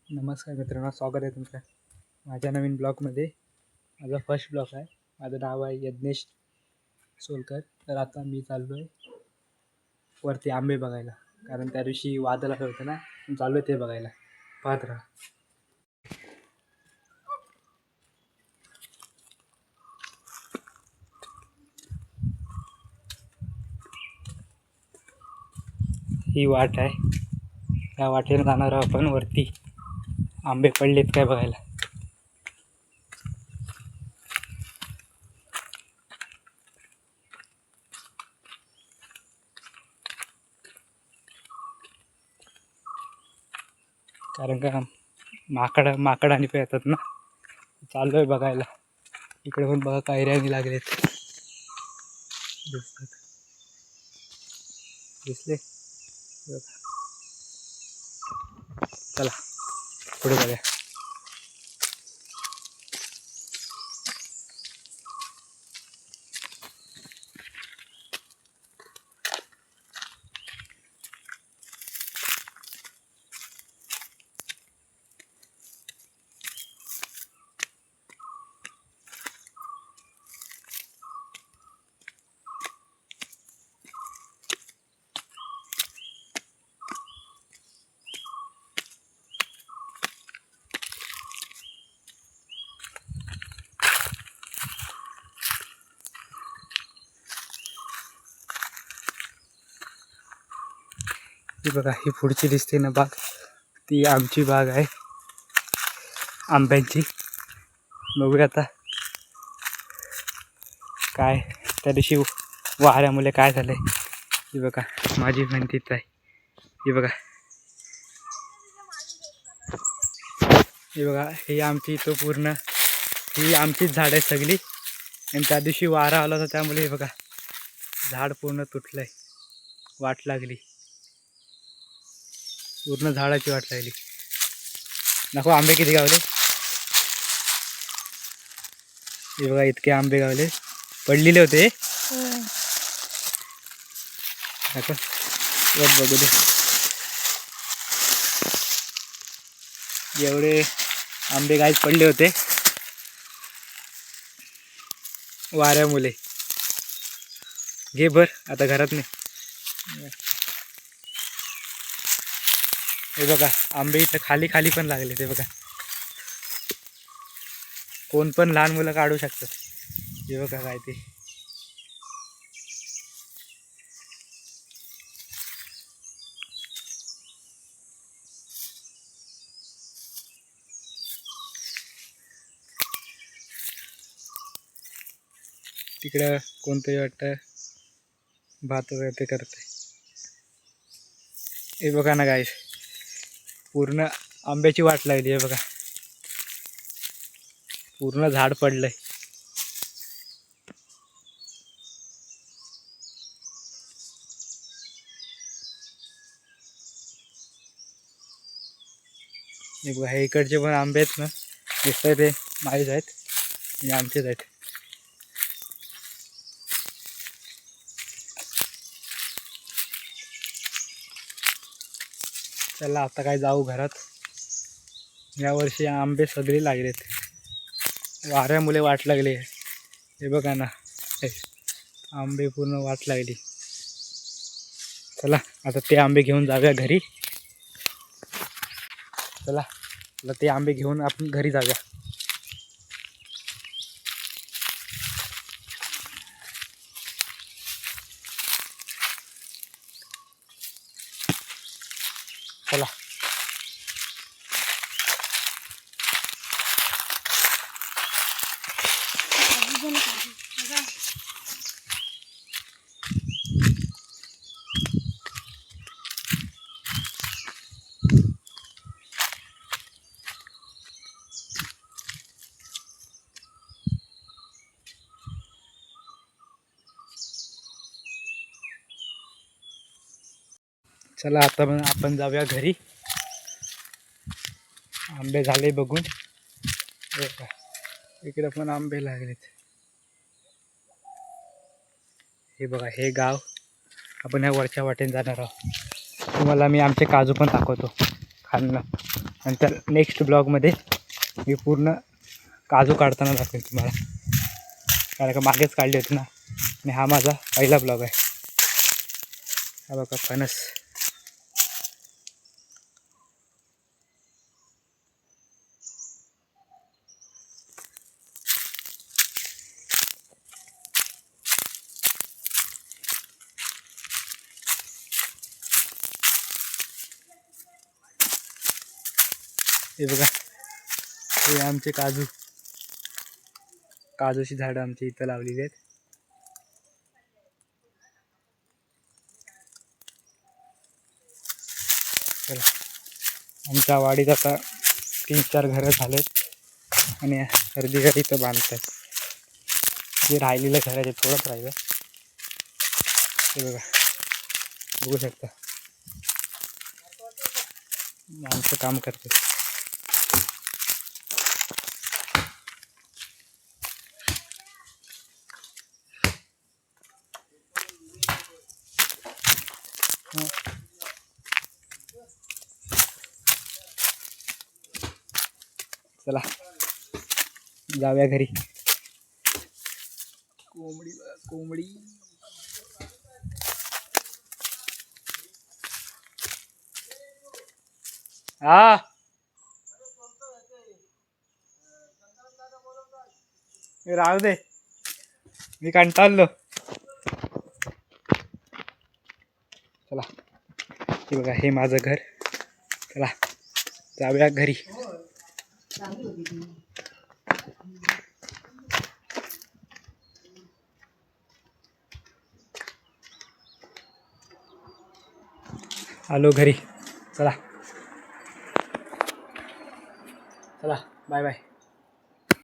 नमस्कार मित्रांनो, स्वागत आहे तुमचं माझ्या नवीन ब्लॉगमध्ये. माझा फर्स्ट ब्लॉग आहे. माझं नाव आहे यज्ञेश सोलकर. तर आता मी चाललो आहे वरती आंबे बघायला, कारण त्या दिवशी वादळ आलं होतं ना, चाललो आहे ते बघायला. पाहत राहा. ही वाट आहे, या वाटेने जाणार आहोत आपण वरती. आंबे पडलेत काय बघायला. कारण का माकड आणि पे येतात ना. चाललो आहे बघायला. इकडे पण बघा कैऱ्यानी लागलेत, दिसतात, दिसले. चला पुढे बघा. ही बघा, ही पुढची दिसते ना बाग, ती आमची बाग आहे आंब्यांची. बघूया आता काय त्या दिवशी वाऱ्यामुळे काय झालं आहे. ही बघा माझी म्हणतीच आहे. ही बघा, ही बघा, ही आमची इथं पूर्ण ही आमचीच झाड आहे सगळी. आणि त्या दिवशी वारा आला होता, त्यामुळे हे बघा झाड पूर्ण तुटलं आहे. वाट लागली, पूर्ण झाडाची वाट लागली. नको, आंबे किती गावले. हे बघा इतके आंबे गावले, पडलेले होते. नको बघू दे, एवढे आंबे गायच पडले होते वाऱ्यामुळे. घे भर आता घरात नाही. हे बघा आंबे इथं खाली खाली पण लागले. ते बघा, कोण पण लहान मुलं काढू शकतात. हे बघा काय ते. तिकडं कोणतंही वाटतं भात वगैरे ते करते. हे बघा ना गाईस, पूर्ण आंब्याची वाट लागली. हे बघा पूर्ण झाड पडलंय. हे बघा, हे इकडचे पण आंबे आहेत ना, दिसतंय ते माझेच आहेत आणि आमचेच आहेत. चला आता काय जाऊ घरात. यावर्षी आंबे सगळे लागलेत, वाऱ्यामुळे वाट लागली. हे बघा ना, आंबे पूर्ण वाट लागली. चला आता ते आंबे घेऊन जाऊया घरी. चला ते आंबे घेऊन आपण घरी जाऊया. चला चला आता आपण जाऊया घरी. आंबे झाले बघून. इकडे पण आंबे लागलेत. हे बघा, हे गाव आपण या वरच्या वाटेने जाणार आहोत. तुम्हाला मी आमचे काजू पण दाखवतो खालनं. नंतर नेक्स्ट ब्लॉगमध्ये मी पूर्ण काजू काढताना दाखवेन तुम्हाला, कारण का मागेच काढले होते ना. आणि हा माझा पहिला ब्लॉग आहे. हा बघा फणस. हे बघा, हे आमचे काजूची झाडं आमची इथं लावलेली आहेत. चला, आमच्या वाडीत आता 3-4 घरं झालेत आणि अर्धी घर इथं बांधतात. जे राहिलेलं घर आहे ते थोडंच राहिलं. हे बघा, बघू शकता माणसं काम करते. चला जाऊया घरी. कोंबडी हा राहू दे, मी कंटाळलो. चला, हे बघा, हे माझं घर. चला जाऊया घरी. आलो घरी. चला चला, बाय बाय.